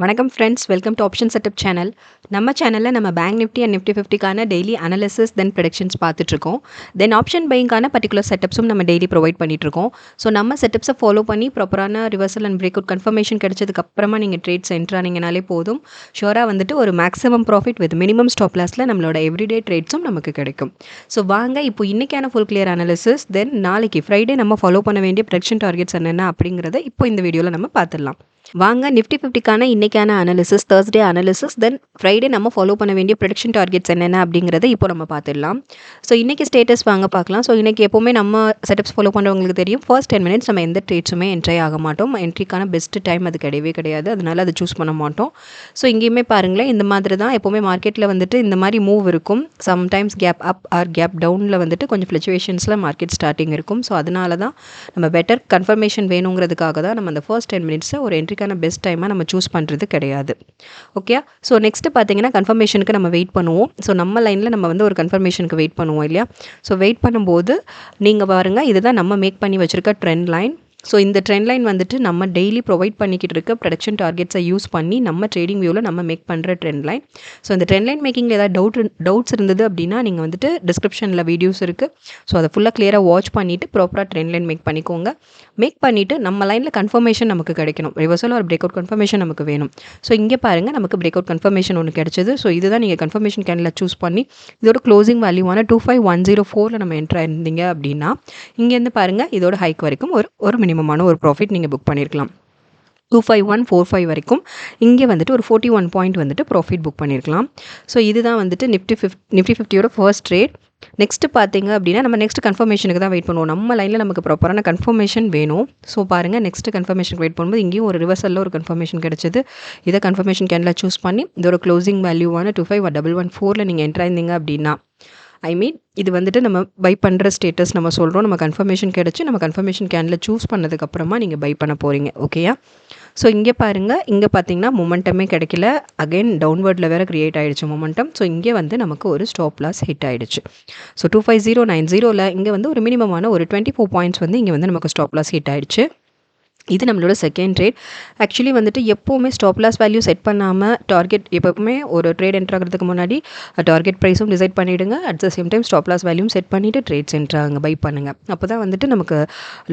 வணக்கம் friends, welcome to option setup channel. நம்ம சேனலில் நம்ம பேங்க் நிஃப்டி அண்ட் நிஃப்டி 50க்கான டெய்லி அனாலிசிஸ் தென் ப்ரெடிக்ஷன்ஸ் பார்த்துட்ருக்கோம். தென் ஆப்ஷன் பையிங்கான பர்டிகுலர் செட்டப்ஸும் நம்ம டெய்லி ப்ரொவைட் பண்ணிட்டுருக்கோம். ஸோ நம்ம செட்டப்ஸை ஃபாலோ பண்ணி ப்ராப்பரான reversal and break out confirmation கிடைச்சதுக்கப்புறமா நீங்கள் ட்ரேட்ஸ் என்ட்ரானீங்கனாலே போதும். ஷோராக வந்துட்டு ஒரு maximum profit with minimum stop லாஸில் நம்மளோட எவ்ரிடே ட்ரேட்ஸும் நமக்கு கிடைக்கும். ஸோ வாங்க இப்போ இன்றைக்கான ஃபுல் கிளியர் அனாலிசிஸ் தென் நாளைக்கு ஃப்ரைடே நம்ம ஃபாலோ பண்ண வேண்டிய ப்ரெடிக்ஷன் டார்கெட்ஸ் என்னென்ன அப்படிங்கிறத இப்போ இந்த வீடியோவில் நம்ம பார்த்துடலாம். வாங்க நிஃப்டி 50க்கான இன்றைக்கான அனாலிசிஸ், தேர்ஸ்டே அனாலிசிஸ் தென் ஃப்ரைடே நம்ம ஃபாலோ பண்ண வேண்டிய ப்ரெடிக்ஷன் டார்கெட்ஸ் என்னென்ன அப்படிங்கிறத இப்போ நம்ம பார்த்துடலாம். ஸோ இன்றைக்கி ஸ்டேட்டஸ் வாங்க பார்க்கலாம். ஸோ இன்றைக்கி எப்போவுமே நம்ம செட்டப்ஸ் ஃபாலோ பண்ணுறவங்களுக்கு தெரியும், ஃபர்ஸ்ட் 10 மினிட்ஸ் நம்ம எந்த ட்ரேட்ஸுமே என்ட்ரி ஆக மாட்டோம். என்ட்ரிக்கான பெஸ்ட் டைம் அது கிடையவே கிடையாது, அதனால் அதை சூஸ் பண்ண மாட்டோம். ஸோ இங்கேயுமே பாருங்களேன், இந்த மாதிரி தான் எப்போவுமே மார்க்கெட்டில் வந்துட்டு இந்த மாதிரி மூவ் இருக்கும். Sometimes gap up or gap டவுனில் வந்துட்டு கொஞ்சம் ஃப்ளக்சுவேஷன்ஸில் மார்க்கெட் ஸ்டார்டிங் இருக்கும். ஸோ அதனால தான் நம்ம பெட்டர் கன்ஃபர்மேஷன் வேணுங்கிறதுக்காக தான் நம்ம அந்த ஃபர்ஸ்ட் 10 மினிட்ஸை ஒரு என்ட்ரிக்கான பெஸ்ட் டைமாக நம்ம சூஸ் பண்ணுறது கிடையாது. ஓகே, ஸோ நெக்ஸ்ட்டு பார்த்தீங்கன்னா கன்ஃபர்மேஷனுக்கு நம்ம வெயிட் பண்ணுவோம். ஸோ நம்ம லைனில் நம்ம வந்து ஒரு கன்ஃபர்மேஷனுக்கு வெயிட் பண்ணுவோம் இல்லையா. ஸோ வெயிட் பண்ணும்போது நீங்கள் பாருங்கள், இதுதான் நம்ம மேக் பண்ணி வச்சுருக்க ட்ரெண்ட் லைன். ஸோ இந்த ட்ரெண்ட் லைன் வந்துட்டு நம்ம டெய்லி ப்ரொவைட் பண்ணிக்கிட்டு இருக்க ப்ரொடக்ஷன் டார்கெட்ஸை யூஸ் பண்ணி நம்ம ட்ரேடிங் வியூவில் நம்ம மேக் பண்ணுற ட்ரெண்ட் லைன். ஸோ இந்த ட்ரெண்ட் லைன் மேக்கிங்கில் ஏதாவது டவுட்ஸ் இருந்தது அப்படின்னா நீங்கள் வந்துட்டு டிஸ்கிரிப்ஷனில் வீடியோஸ் இருக்குது. ஸோ அதை ஃபுல்லாக கிளியராக வாட்ச் பண்ணிவிட்டு ப்ராப்பராக ட்ரெண்ட் லைன் மேக் பண்ணிக்கோங்க. மேக் பண்ணிவிட்டு நம்ம லைனில் கன்ஃபர்மேஷன் நமக்கு கிடைக்கணும். ரிவர்சல் ஒரு பிரேக் அவுட் கன்ஃபர்மேஷன் நமக்கு வேணும். ஸோ இங்கே பாருங்கள், நமக்கு பிரேக் அவுட் கன்ஃபர்மேஷன் ஒன்று கிடைச்சது. ஸோ இதுதான் நீங்கள் கன்ஃபர்மேஷன் கேண்டில் சூஸ் பண்ணி இதோட க்ளோசிங் வேல்யூவான 25104 நம்ம என்ட்ரு ஆயிருந்தீங்க அப்படின்னா இங்கேருந்து பாருங்கள், இதோட ஹைக் வரைக்கும் ஒரு மினிமமான ஒரு ப்ராஃபிட் நீங்கள் புக் பண்ணியிருக்கலாம். 25145 வரைக்கும் இங்கே வந்துட்டு ஒரு 41 பாயிண்ட் வந்துட்டு ப்ராஃபிட் புக் பண்ணியிருக்கலாம். ஸோ இதுதான் வந்துட்டு நிஃப்டி 50யோட ஃபர்ஸ்ட் ட்ரேட். நெக்ஸ்ட்டு பார்த்தீங்க அப்படின்னா நம்ம நெக்ஸ்ட் கன்ஃபர்மேஷனுக்கு தான் வெயிட் பண்ணுவோம். நம்ம லைனில் நமக்கு ப்ராப்பரான கன்ஃபர்மேஷன் வேணும். ஸோ பாருங்கள், நெக்ஸ்ட் கன்ஃபர்மேஷனுக்கு வெயிட் பண்ணும்போது இங்கேயும் ஒரு ரிவர்சலில் ஒரு கன்ஃபர்மேஷன் கிடைச்சது. இதை கன்ஃபர்மேஷன் கேண்டில் சூஸ் பண்ணி இதோட க்ளோசிங் வேல்யூவான 25114 நீங்கள் என்ட்ரு ஆயிருந்தீங்க அப்படின்னா இது வந்துட்டு நம்ம பை பண்ணுற ஸ்டேட்டஸ் நம்ம சொல்கிறோம். நம்ம கன்ஃபர்மேஷன் கிடச்சி நம்ம கன்ஃபர்மேஷன் கேண்டில் சூஸ் பண்ணதுக்கப்புறமா நீங்கள் பை பண்ண போகிறீங்க. ஓகேயா. ஸோ இங்கே பாருங்கள், இங்கே பார்த்தீங்கன்னா மொமெண்டமே கிடைக்கல. அகைன் டவுன்வர்டில் வேறு க்ரியேட் ஆகிடுச்சு மொமெண்டம். ஸோ இங்கே வந்து நமக்கு ஒரு ஸ்டாப் லாஸ் ஹிட் ஆகிடுச்சு. ஸோ 25090 இங்கே வந்து ஒரு மினிமமான ஒரு 24 பாயிண்ட்ஸ் வந்து இங்கே வந்து நமக்கு ஸ்டாப் லாஸ் ஹிட் ஆகிடுச்சு. இது நம்மளோட செகண்ட் ட்ரேட். ஆக்சுவலி வந்துட்டு எப்போவுமே ஸ்டாப் லாஸ் வேல்யூ செட் பண்ணாமல் டார்கெட் எப்போவுமே ஒரு ட்ரேட் என்ட்ரு ஆகிறதுக்கு முன்னாடி டார்கெட் ப்ரைஸும் டிசைட் பண்ணிவிடுங்க. At the same time stop loss வேல்யூவும் செட் பண்ணிவிட்டு ட்ரேட்ஸ் என்ட்ராங்க பை பண்ணுங்கள். அப்போ தான் வந்துட்டு நமக்கு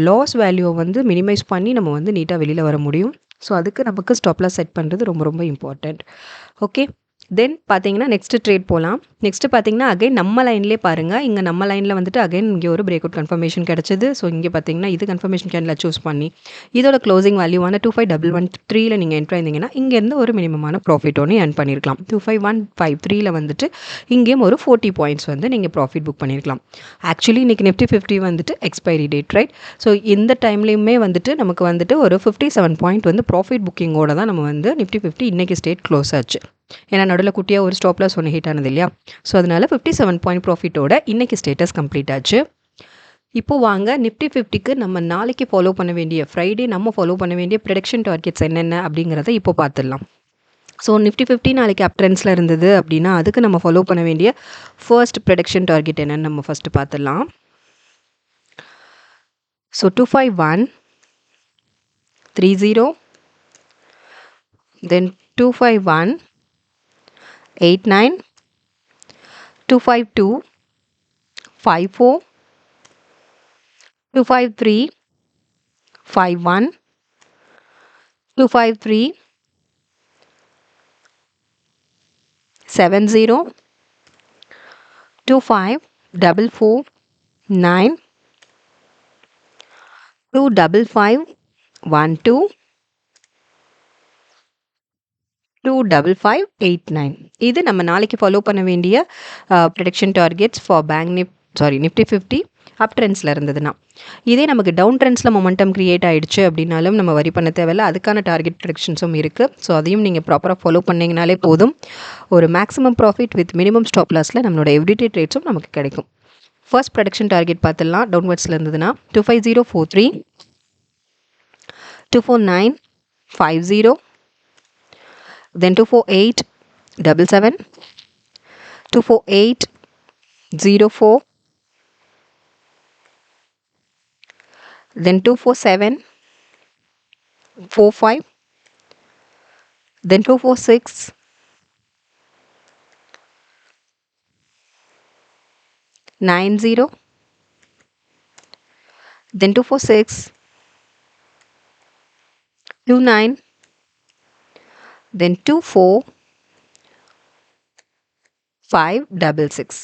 லாஸ் வேல்யூவை வந்து மினிமைஸ் பண்ணி நம்ம வந்து நீட்டாக வெளியில் வர முடியும். ஸோ அதுக்கு நமக்கு ஸ்டாப் லாஸ் செட் பண்ணுறது ரொம்ப ரொம்ப இம்பார்ட்டண்ட். ஓகே, தென் பார்த்தீங்கன்னா நெக்ஸ்ட்டு ட்ரேட் போகலாம். நெக்ஸ்ட்டு பார்த்தீங்கன்னா அகைன் நம்ம லைன்லேயே பாருங்கள், இங்கே நம்ம லைனில் வந்துட்டு அகைன் இங்கே ஒரு பிரேக் அவுட் கன்ஃபர்மேஷன் கிடச்சிது. ஸோ இங்கே பார்த்தீங்கன்னா இது கன்ஃபர்மேஷன் கேண்டில் சூஸ் பண்ணி இதோட க்ளோசிங் வேல்யூவான 25113 நீங்கள் என்ட்ரு ஆயிருந்தீங்கன்னா இங்கேருந்து ஒரு மினிமமான ப்ராஃபிட் ஒன்று ஏர்ன் பண்ணியிருக்கலாம். 25153 வந்துட்டு இங்கேயும் ஒரு 40 பாயிண்ட்ஸ் வந்து நீங்கள் ப்ராஃபிட் புக் பண்ணியிருக்கலாம். ஆக்சுவலி இன்றைக்கி நிஃப்டி 50 வந்துட்டு எக்ஸ்பைரி டேட் ரைட். ஸோ இந்த டைம்லேயுமே வந்துட்டு நமக்கு வந்துட்டு ஒரு 57 பாயிண்ட் வந்து ப்ராஃபிட் புக்கிங்கோட தான் நம்ம வந்து நிஃப்டி 50 இன்றைக்கி ஸ்டேட் க்ளோஸ் ஆச்சு. ஏன்னா நடுவில் குட்டியாக ஒரு ஸ்டாப் லாஸ் ஒன்று ஹிட் ஆனது இல்லையா. ஸோ அதனால் 57 பாயிண்ட் ப்ராஃபிட்டோட இன்றைக்கி ஸ்டேட்டஸ் கம்ப்ளீட் ஆச்சு. இப்போது வாங்க நிஃப்டி 50க்கு நம்ம நாளைக்கு ஃபாலோ பண்ண வேண்டிய ஃப்ரைடே நம்ம ஃபாலோ பண்ண வேண்டிய ப்ரெடிக்ஷன் டார்கெட்ஸ் என்னென்ன அப்படிங்கிறத இப்போ பார்த்துடலாம். ஸோ நிஃப்டி 50 நாளைக்கு அப் ட்ரெண்ட்ஸில் இருந்தது அப்படின்னா அதுக்கு நம்ம ஃபாலோ பண்ண வேண்டிய ஃபர்ஸ்ட் ப்ரெடிக்ஷன் டார்கெட் என்னென்னு நம்ம ஃபஸ்ட்டு பார்த்துடலாம். ஸோ 25130 தென் 25189 252 54 253 51 253 70 25 44 9 255 12 25589 இது நம்ம நாளைக்கு ஃபாலோ பண்ண வேண்டிய ப்ரெடிக்ஷன் டார்கெட்ஸ் ஃபார் நிஃப்டி 50 அப் ட்ரெண்ட்ஸில் இருந்ததுன்னா. இதே நமக்கு டவுன் ட்ரெண்ட்ஸில் மொமெண்டம் க்ரியேட் ஆகிடுச்சு அப்படின்னாலும் நம்ம வரி பண்ண தேவையில்லை. அதுக்கான டார்கெட் ப்ரெடிக்ஷன்ஸும் இருக்குது. ஸோ அதையும் நீங்கள் ப்ராப்பராக ஃபாலோ பண்ணிங்கனாலே போதும். ஒரு maximum profit with minimum stop லாஸில் நம்மளோட எவ்ரிடே ட்ரேட்ஸும் நமக்கு கிடைக்கும். ஃபர்ஸ்ட் ப்ரெடிக்ஷன் டார்கெட் பார்த்துடலாம். டவுன்வர்ட்ஸில் இருந்ததுன்னா 25043 24950 then 248 77 248 04, then 247 45, then 246 90, then 246 29, then 24 566.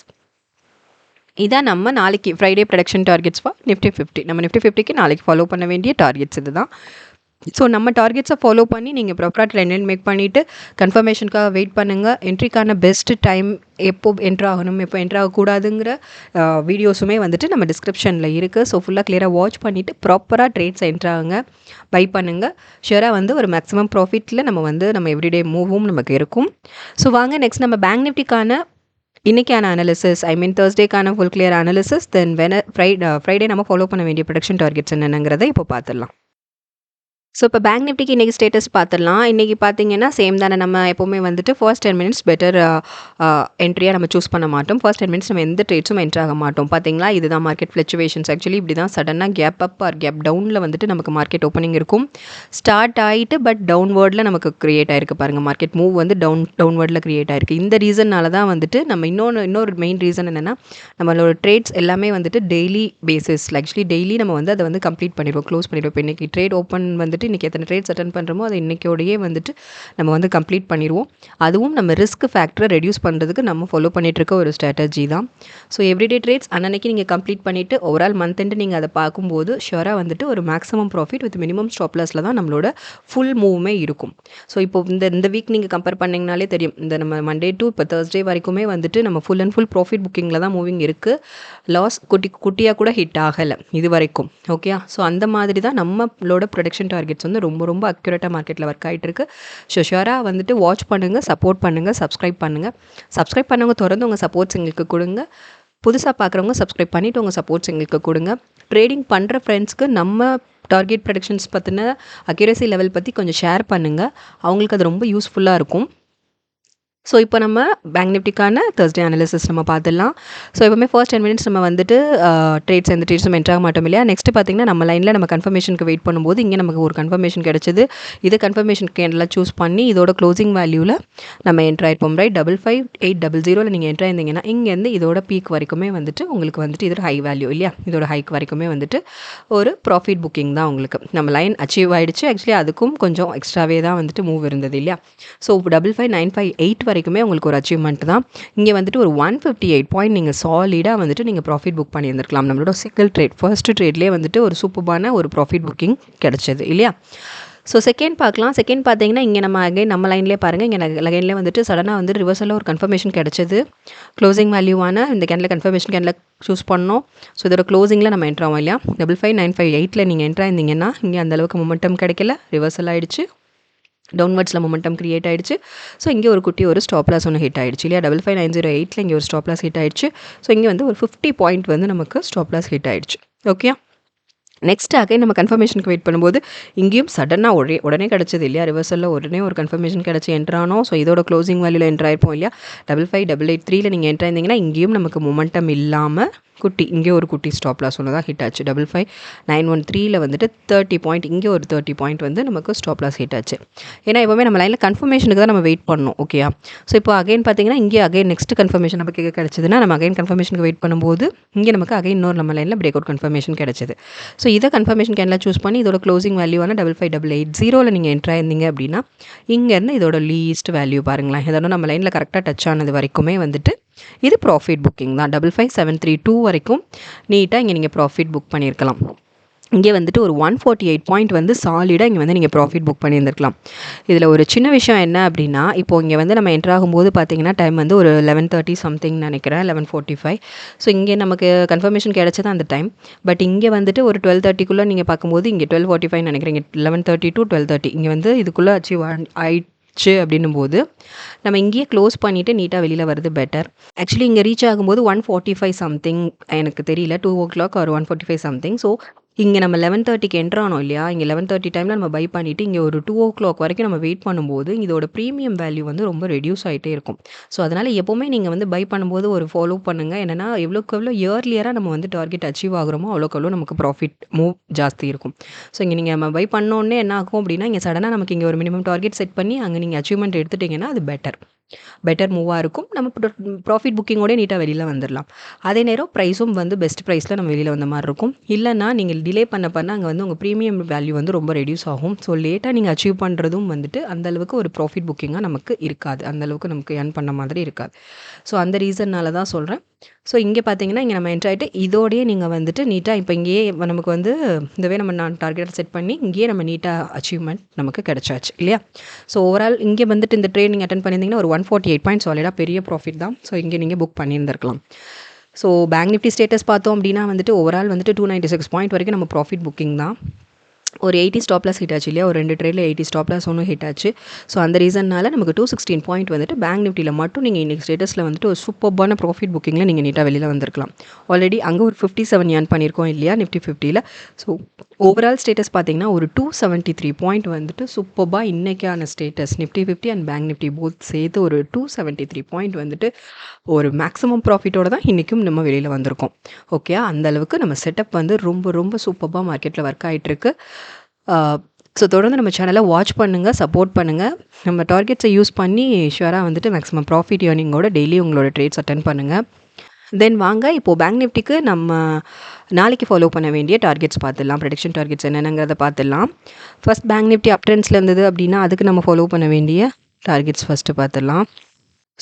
இதான் நம்ம நாளைக்கு Friday production targets for Nifty 50. நம்ம நிஃப்டி 50க்கு நாளைக்கு ஃபாலோ பண்ண வேண்டிய டார்கெட்ஸ் இதுதான். ஸோ நம்ம டார்கெட்ஸை ஃபாலோ பண்ணி நீங்கள் ப்ராப்பராக ட்ரெண்ட் மேக் பண்ணிவிட்டு கன்ஃபர்மேஷனுக்காக வெயிட் பண்ணுங்கள். என்ட்ரிக்கான பெஸ்ட்டு டைம், எப்போ என்ட்ரு ஆகணும், எப்போ என்ட்ரு ஆகக்கூடாதுங்கிற வீடியோஸுமே வந்துட்டு நம்ம டிஸ்கிரிப்ஷனில் இருக்குது. ஸோ ஃபுல்லாக கிளியராக வாட்ச் பண்ணிவிட்டு ப்ராப்பராக ட்ரேட்ஸ் என்ட்ரு ஆகுங்க, பை பண்ணுங்கள். ஷியராக வந்து ஒரு மேக்ஸிமம் ப்ராஃபிட்டில் நம்ம எவ்ரிடே மூவும் நமக்கு இருக்கும். ஸோ வாங்க நெக்ஸ்ட் நம்ம பேங்க் நிஃப்டிக்கான இன்றைக்கான அனாலிசிஸ், தேர்ஸ்டேக்கான ஃபுல் கிளியர் அனாலிசிஸ், தென் ஃப்ரைடே நம்ம ஃபாலோ பண்ண வேண்டிய ப்ரொடக்ஷன் டார்கெட்ஸ் என்னங்கிறத இப்போ பார்த்துடலாம். ஸோ இப்போ பேங்க் நிஃப்டிக்கு இன்றைக்கி ஸ்டேட்டஸ் பார்த்துடலாம். இன்றைக்கி பார்த்தீங்கன்னா சேம் தானே. நம்ம எப்போவுமே வந்துட்டு ஃபர்ஸ்ட் 10 மினிட்ஸ் பெட்டர் என்ட்ரியாக நம்ம சூஸ் பண்ண மாட்டோம். ஃபர்ஸ்ட் 10 மினிட்ஸ் நம்ம எந்த ட்ரேட்ஸும் என்ட்ரு ஆக மாட்டோம். பார்த்தீங்களா, இதுதான் மார்க்கெட் ஃப்ளக்சுவேஷன்ஸ். ஆக்சுவலி இப்படி தான் சடனாக கேப் அப் ஆர் கேப் டவுனில் வந்துட்டு நமக்கு மார்க்கெட் ஓப்பனிங் இருக்கும். ஸ்டார்ட் ஆகிட்டு பட் டவுன்வேர்டில் நமக்கு க்ரியேட் ஆயிருக்கு பாருங்கள். மார்க்கெட் மூவ் வந்து டவுன்வேர்டில் க்ரியேட் ஆயிருக்கு. இந்த ரீசன்னால தான் வந்துட்டு நம்ம இன்னொரு மெயின் ரீசன் என்னென்னா, நம்மளோட ட்ரேட்ஸ் எல்லாமே வந்துட்டு டெய்லி பேசிஸில் ஆக்சுவலி டெய்லி நம்ம வந்து அதை வந்து கம்ப்ளீட் பண்ணிடுவோம், க்ளோஸ் பண்ணிடுவோம். இப்போ இன்றைக்கி ட்ரேட் ஓப்பன் வந்துட்டு இன்றைக்கி எத்தனை ட்ரேட்ஸ் அட்டன் பண்ணுறோமோ அதை இன்றைக்கியோடையே வந்துட்டு நம்ம வந்து கம்ப்ளீட் பண்ணிடுவோம். அதுவும் நம்ம ரிஸ்க் ஃபேக்டரை ரெடியூஸ் பண்ணுறதுக்கு நம்ம ஃபாலோ பண்ணிகிட்ருக்க ஒரு ஸ்ட்ராட்டஜி தான். ஸோ எவ்ரிடே ட்ரேட்ஸ் அன்னைக்கு நீங்கள் கம்ப்ளீட் பண்ணிவிட்டு ஓவரால் மந்த் எண்டு நீங்கள் அதை பார்க்கும்போது ஷுவராக வந்துட்டு ஒரு maximum profit with minimum stop லாஸில் தான் நம்மளோட ஃபுல் மூவுமே இருக்கும். ஸோ இப்போ இந்த வீக் நீங்கள் கம்பேர் பண்ணிங்கனாலே தெரியும். இந்த நம்ம மண்டே டு இப்போ தேர்ஸ்டே வரைக்குமே வந்துட்டு நம்ம ஃபுல் அண்ட் ஃபுல் ப்ராஃபிட் புக்கிங்கில் தான் மூவிங் இருக்குது. லாஸ் குட்டியாக கூட ஹிட் ஆகலை இது வரைக்கும். ஓகே, ஸோ அந்த மாதிரி தான் நம்மளோட ப்ரொடக்ஷன் டார்கெட்ஸ் வந்து ரொம்ப ரொம்ப அக்யூரேட்டாக மார்க்கெட்டில் ஒர்க் ஆகிட்டு இருக்கு. ஷுவராக வந்துட்டு வாட்ச் பண்ணுங்கள், சப்போர்ட் பண்ணுங்கள், சப்ஸ்கிரைப் பண்ணுங்கள். தொடர்ந்து உங்கள் சப்போர்ட்ஸ் எங்களுக்கு கொடுங்க. புதுசாக பார்க்குறவங்க சப்ஸ்கிரைப் பண்ணிவிட்டு உங்கள் சப்போர்ட்ஸ் எங்களுக்கு கொடுங்க. ட்ரேடிங் பண்ணுற ஃப்ரெண்ட்ஸ்க்கு நம்ம டார்கெட் ப்ரெடிக்ஷன்ஸ் பற்றின அக்யூரசி லெவல் பற்றி கொஞ்சம் ஷேர் பண்ணுங்கள். அவங்களுக்கு அது ரொம்ப யூஸ்ஃபுல்லாக இருக்கும். ஸோ இப்போ நம்ம பேங்க் நிஃப்டிக்கான தேர்ஸ்டே அனாலிசிஸ் நம்ம பார்த்துடலாம். ஸோ எப்பவுமே ஃபர்ஸ்ட் 10 மினிட்ஸ் நம்ம வந்துட்டு எந்த ட்ரேட்ஸும் என்ட்ராக மாட்டோம் இல்லையா. நெக்ஸ்ட் பார்த்திங்கன்னா நம்ம லைனில் நம்ம கன்ஃபர்மேஷனுக்கு வெயிட் பண்ணும்போது இங்கே நமக்கு ஒரு கன்ஃபர்மேஷன் கிடச்சிது. இதை கன்ஃபர்மேஷன் கேண்டில் சூஸ் பண்ணி இதோட க்ளோசிங் வேல்யூவில் நம்ம என்ட்ரு ஆகிருப்போம். ரைட், 55800 நீங்கள் என்ட்ரு ஆயிருந்தீங்கன்னா இங்கேருந்து இதோட பீக் வரைக்குமே வந்துட்டு உங்களுக்கு வந்துட்டு இது ஹை வேல்யூ இல்லையா. இதோட ஹைக் வரைக்குமே வந்துட்டு ஒரு ப்ராஃபிட் புக்கிங் தான் உங்களுக்கு. நம்ம லைன் அச்சீவ் ஆகிடுச்சு. ஆக்சுவலி அதுக்கும் கொஞ்சம் எக்ஸ்ட்ராவே தான் வந்துட்டு மூவ் இருந்தது இல்லையா. ஸோ 55958 வரைக்குமே உங்களுக்கு ஒரு அச்சீவ்மெண்ட் தான். இங்கே வந்துட்டு ஒரு 158 பாயிண்ட் நீங்கள் சாலிடாக வந்துட்டு நீங்கள் ப்ராஃபிட் புக் பண்ணியிருந்திருக்கலாம். நம்மளோட சிங்கிள் ட்ரேட் ஃபர்ஸ்ட் ட்ரேட்லேயே வந்துட்டு ஒரு சூப்பரான ஒரு ப்ராஃபிட் புக்கிங் கிடச்சிது இல்லையா. ஸோ செகண்ட் பார்க்கலாம். செகண்ட் பார்த்தீங்கன்னா இங்கே நம்ம லைன்லேயே பாருங்கள். இங்கே லைன்லேயே வந்துட்டு சடனாக வந்து ரிவர்சலில் ஒரு கன்ஃபர்மேஷன் கிடச்சிது. க்ளோசிங் வேல்யூவான இந்த கேண்டில் கன்ஃபர்மேஷன் கேண்டில் சூஸ் பண்ணோம். ஸோ இதோட க்ளோசிங்கில் நம்ம என்ட்ரு ஆகும் இல்லையா. 55958 நீங்கள் என்ட்ரு ஆயிருந்தீங்கன்னா இங்கே அந்தளவுக்கு மொமெண்டம் கிடைக்கல, ரிவர்சல் ஆகிடுச்சு, டவுன்வர்ட்ஸில் மொமெண்டம் கிரியேட் ஆகிடுச்சு. ஸோ இங்கே ஒரு ஸ்டாப் லாஸ் ஒன்று ஹிட் ஆகிடுச்சு இல்லையா. 55908 இங்கே ஒரு ஸ்டாப் லாஸ் ஹிட் ஆகிடுச்சு. ஸோ இங்கே வந்து ஒரு 50 பாயிண்ட் வந்து நமக்கு ஸ்டாப் லாஸ் ஹிட் ஆகிடுச்சு. ஓகே, நெக்ஸ்ட் அகைன் நம்ம கன்ஃபர்மேஷனுக்கு வெயிட் பண்ணும்போது இங்கேயும் சடனாக உடனே கிடச்சது இல்லையா. ரிவர்சலில் உடனே ஒரு கன்ஃபர்மேஷன் கிடச்சி என்ட்ரானோ. ஸோ இதோட க்ளோசிங் வேல்யூவில் என்ட்ரு ஆயிருப்போம் இல்லையா. 55883 நீங்கள் என்ட்ரு ஆயிருந்தீங்கன்னா இங்கேயும் நமக்கு மொமெண்டம் இல்லாமல் இங்கே ஒரு குட்டி ஸ்டாப் லாஸ் ஒன்று தான் ஹிட் ஆச்சு. 55913 வந்துட்டு 30 பாயிண்ட், இங்கே ஒரு 30 பாயிண்ட் வந்து நமக்கு ஸ்டாப் லாஸ் ஹிட் ஆச்சு. ஏன்னா எப்போவுமே நம்ம லைனில் கன்ஃபர்மேஷனுக்கு தான் நம்ம வெயிட் பண்ணணும். ஓகேயா. ஸோ இப்போ அகைன் பார்த்தீங்கன்னா இங்கே நெக்ஸ்ட் கன்ஃபர்மேஷன் நமக்கு கிடச்சிதுன்னா நம்ம அகைன் கன்ஃபர்மேஷனுக்கு வெயிட் பண்ணும்போது இங்கே நமக்கு அகைன் இன்னொரு நம்ம லைனில் பிரேக் அவுட் கன்ஃபர்மேஷன் கிடச்சிது. ஸோ இதை கன்ஃபர்மேஷன் கேண்டில் சூஸ் பண்ணி இதோட க்ளோசிங் வேல்யூவான 55880 நீங்கள் என்ட்ரு ஆயிருந்தீங்க அப்படின்னா இங்கேருந்து இதோட லீஸ்ட் வேல்யூ பாருங்களேன். இதோட நம்ம லைனில் கரெக்டாக டச் ஆனது வரைக்குமே வந்துட்டு இது ப்ராஃபிட் புக்கிங் தான். 55732 வரைக்கும் நீட்டாக இங்கே நீங்கள் ப்ராஃபிட் புக் பண்ணியிருக்கலாம். இங்கே வந்துட்டு ஒரு 148 பாயிண்ட் வந்து சாலிடாக இங்கே வந்து நீங்கள் ப்ராஃபிட் புக் பண்ணியிருந்திருக்கலாம். இதில் ஒரு சின்ன விஷயம் என்ன அப்படின்னா, இப்போ இங்கே வந்து நம்ம என்ட்ரு ஆகும்போது பார்த்தீங்கன்னா டைம் வந்து ஒரு 11:30 சம்திங் நினைக்கிறேன், 11:45. ஸோ இங்கே நமக்கு கன்ஃபர்மேஷன் கிடச்சது அந்த டைம். பட் இங்கே வந்துட்டு ஒரு 12:30 நீங்கள் பார்க்கும்போது இங்கே 12:45 நினைக்கிறேன். இங்கே 11:30 to 12:30 இங்கே வந்து இதுக்குள்ளே அச்சீவ் ஆயிடுச்சு அப்படின்னும் போது நம்ம இங்கேயே க்ளோஸ் பண்ணிவிட்டு நீட்டாக வெளியில் வருது பெட்டர். ஆக்சுவலி இங்கே ரீச் ஆகும்போது 145 சம்திங், எனக்கு தெரியல 2 o'clock ஒரு 145 சம்திங். ஸோ இங்கே நம்ம 11:30க்கு என்டர் ஆனோம் இல்லையா, இங்கே 11:30 டைமில் நம்ம பை பண்ணிவிட்டு இங்கே ஒரு 2 வரைக்கும் நம்ம வெயிட் பண்ணும்போது இதோட ப்ரீமியம் வேல்யூ வந்து ரொம்ப ரெடியூஸ் ஆகிட்டே இருக்கும். ஸோ அதனால் எப்போவுமே நீங்கள் வந்து பை பண்ணும்போது ஒரு ஃபாலோ பண்ணுங்கள். என்னென்னா எவ்வளோக்கு எவ்வளோ இயர்லியராக நம்ம வந்து டார்கெட் அச்சீவ் ஆகுறோமோ அவ்வளோக்கு எவ்வளோ நமக்கு ப்ராஃபிட் மூவ் ஜாஸ்தி இருக்கும். ஸோ இங்கே நீங்கள் நம்ம பை பண்ணோன்னே என்ன ஆகும் அப்படின்னா, இங்கே சடனாக நமக்கு இங்கே ஒரு மினிமம் டார்கெட் செட் பண்ணி அங்கே நீங்கள் அச்சீவ்மெண்ட் எடுத்துட்டிங்கன்னா அது பெட்டர் மூவாக இருக்கும். நம்ம ப்ராஃபிட் புக்கிங்கோடய நீட்டாக வெளியில் வந்துடலாம். அதே நேரம் ப்ரைஸும் வந்து பெஸ்ட் ப்ரைஸில் நம்ம வெளியில் வந்த மாதிரி இருக்கும். இல்லைனா நீங்கள் டிலே பண்ண அங்கே வந்து உங்கள் ப்ரீமியம் வேல்யூ வந்து ரொம்ப ரெடியூஸ் ஆகும். ஸோ லேட்டாக நீங்கள் அச்சீவ் பண்ணுறதும் வந்துட்டு அந்தளவுக்கு ஒரு ப்ராஃபிட் புக்கிங்காக நமக்கு இருக்காது. அந்தளவுக்கு நமக்கு ஏர்ன் பண்ண மாதிரி இருக்காது. ஸோ அந்த ரீசன்னால தான் சொல்கிறேன். ஸோ இங்கே பார்த்தீங்கன்னா இங்கே நம்ம என்ட்ரு ஆகிட்டு இதோடையே நீங்கள் வந்துட்டு நீட்டாக இப்போ இங்கேயே நமக்கு வந்து இந்த நம்ம நான் டார்கெட் செட் பண்ணி இங்கேயே நம்ம நீட்டாக அச்சீவ்மெண்ட் நமக்கு கிடச்சாச்சு இல்லையா. ஸோ ஓவரால் இங்கே வந்துட்டு இந்த ட்ரேட் நீங்கள் அட்டன் பண்ணியிருந்தீங்கன்னா ஒரு 148 பாயிண்ட் சாலிடாக பெரிய ப்ராஃபிட் தான். ஸோ இங்கே நீங்கள் புக் பண்ணியிருந்திருக்கலாம். ஸோ பேங்க் நிஃப்டி ஸ்டேட்டஸ் பார்த்தோம் அப்படின்னா வந்துட்டு ஓவரால் வந்துட்டு 296 பாயிண்ட் வரைக்கும் நம்ம ப்ராஃபிட் புக்கிங் தான். ஒரு 80 ஸ்டாப் லாஸ் ஹிட் ஆச்சு இல்லையா, ஒரு 2 ட்ரேடில் 80 ஸ்டாப் லாஸ் ஒன்றும் ஹிட் ஆச்சு. ஸோ அந்த ரீசன்னால நமக்கு 216 பாயிண்ட் வந்துட்டு பேங்க் நிஃப்டியில் மட்டும் நீங்கள் இன்றைக்கி ஸ்டேட்டஸில் வந்துட்டு ஒரு சூப்பர்பான ப்ராஃபிட் புக்கிங்கில் நீங்கள் நீட்டாக வெளியில் வந்திருக்கலாம். ஆல்ரெடி அங்கே ஒரு 57 ஏர்ன் பண்ணியிருக்கோம் இல்லையா நிஃப்டி 50யில். ஸோ ஓவரால் ஸ்டேட்டஸ் பார்த்தீங்கன்னா ஒரு 273 பாயிண்ட் வந்துட்டு சூப்பர்பாக இன்றைக்கான status Nifty 50 and bank Nifty both சேர்த்து ஒரு 273 பாயிண்ட் வந்துட்டு ஒரு மேக்ஸிமம் ப்ராஃபிட்டோடு தான் இன்றைக்கும் நம்ம வெளியில் வந்திருக்கோம். ஓகே, அந்தளவுக்கு நம்ம செட்டப் வந்து ரொம்ப ரொம்ப சூப்பர்பாக மார்க்கெட்டில் ஒர்க் ஆகிட்டுருக்கு. ஸோ தொடர்ந்து நம்ம சேனலை வாட்ச் பண்ணுங்கள், சப்போர்ட் பண்ணுங்கள். நம்ம டார்கெட்ஸை யூஸ் பண்ணி ஷுவராக வந்துட்டு மேக்ஸிமம் ப்ராஃபிட் ஏர்னிங்கோட டெய்லி உங்களோட ட்ரேட்ஸ் அட்டன் பண்ணுங்கள். தென் வாங்க இப்போது பேங்க் நிஃப்டிக்கு நம்ம நாளைக்கு ஃபாலோ பண்ண வேண்டிய டார்கெட்ஸ் பார்த்துடலாம். ப்ரெடிக்ஷன் டார்கெட்ஸ் என்னென்னங்கிறத பார்த்துடலாம். ஃபஸ்ட் பேங்க் நிஃப்டி அப் ட்ரெண்ட்ஸில் இருந்தது அப்படின்னா அதுக்கு நம்ம ஃபாலோ பண்ண வேண்டிய டார்கெட்ஸ் ஃபஸ்ட்டு பார்த்துடலாம்.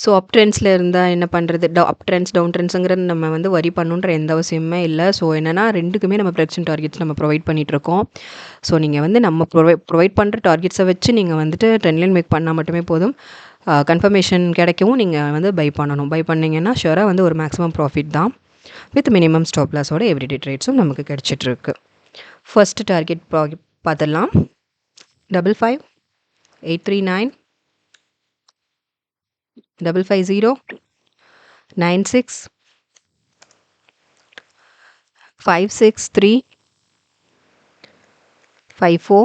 ஸோ அப் ட்ரெண்ட்ஸில் இருந்தால் என்ன பண்ணுறது, அப் ட்ரெண்ட்ஸ் டவுன் ட்ரெண்ட்ஸுங்கிறது நம்ம வந்து வரி பண்ணுன்ற எந்த அவசியமே இல்லை. ஸோ என்னென்னா ரெண்டுக்குமே நம்ம ப்ரெடிக்ஷன் டார்கெட்ஸ் நம்ம ப்ரொவைட் பண்ணிகிட்ருக்கோம். ஸோ நீங்கள் வந்து நம்ம ப்ரொவைட் பண்ணுற டார்கெட்ஸை வச்சு நீங்கள் வந்துட்டு ட்ரெண்ட் லைன் மேக் பண்ணால் மட்டுமே போதும். கன்ஃபர்மேஷன் கிடைக்கவும் நீங்கள் வந்து பை பண்ணணும். பை பண்ணிங்கன்னா ஷுவராக வந்து ஒரு மேக்ஸிமம் ப்ராஃபிட் தான் வித் மினிமம் ஸ்டாப் லாஸோட எவ்ரிடே ட்ரேட்ஸும் நமக்கு கிடச்சிட்ருக்கு. ஃபர்ஸ்ட் டார்கெட் பார்த்துடலாம். 55 839 550 96 563 54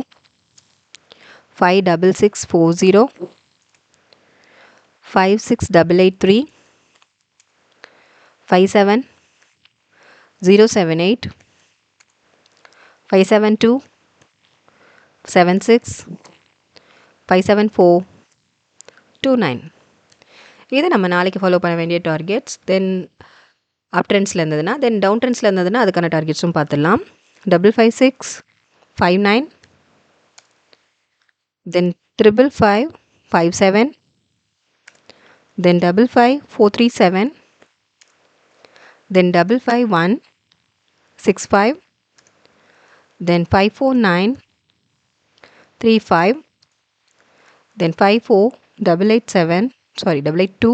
56640 56883 57 078 572 76 574 29. இது நம்ம நாளைக்கு ஃபாலோ பண்ண வேண்டிய டார்கெட்ஸ். தென் அப் ட்ரெண்ட்ஸில் இருந்ததுன்னா, தென் டவுன் ட்ரெண்ட்ஸில் இருந்ததுன்னா அதுக்கான டார்கெட்ஸும் பார்த்துடலாம். 556 59, தென் 555 57, then 55 437, then 551 65, then 549 35, then 54 887, sorry 882,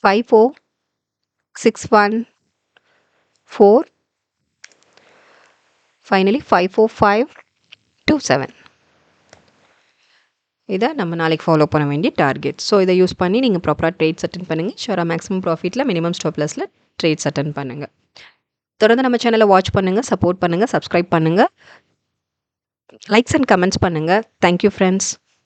54 614, finally 54527. இதை நம்ம நாளைக்கு ஃபாலோ பண்ண வேண்டிய டார்கெட். ஸோ இதை யூஸ் பண்ணி நீங்கள் ப்ராப்பராக ட்ரேட்ஸ் அட்டன் பண்ணுங்கள். ஷுவராக மேக்ஸிமம் ப்ராஃபிட்டில் மினிமம் ஸ்டாப் லாஸில் ட்ரேட்ஸ் அட்டன் பண்ணுங்கள். தொடர்ந்து நம்ம சேனலை வாட்ச் பண்ணுங்கள், சப்போர்ட் பண்ணுங்கள், சப்ஸ்கிரைப் பண்ணுங்கள், லைக்ஸ் அண்ட் கமெண்ட்ஸ் பண்ணுங்கள். Thank you friends.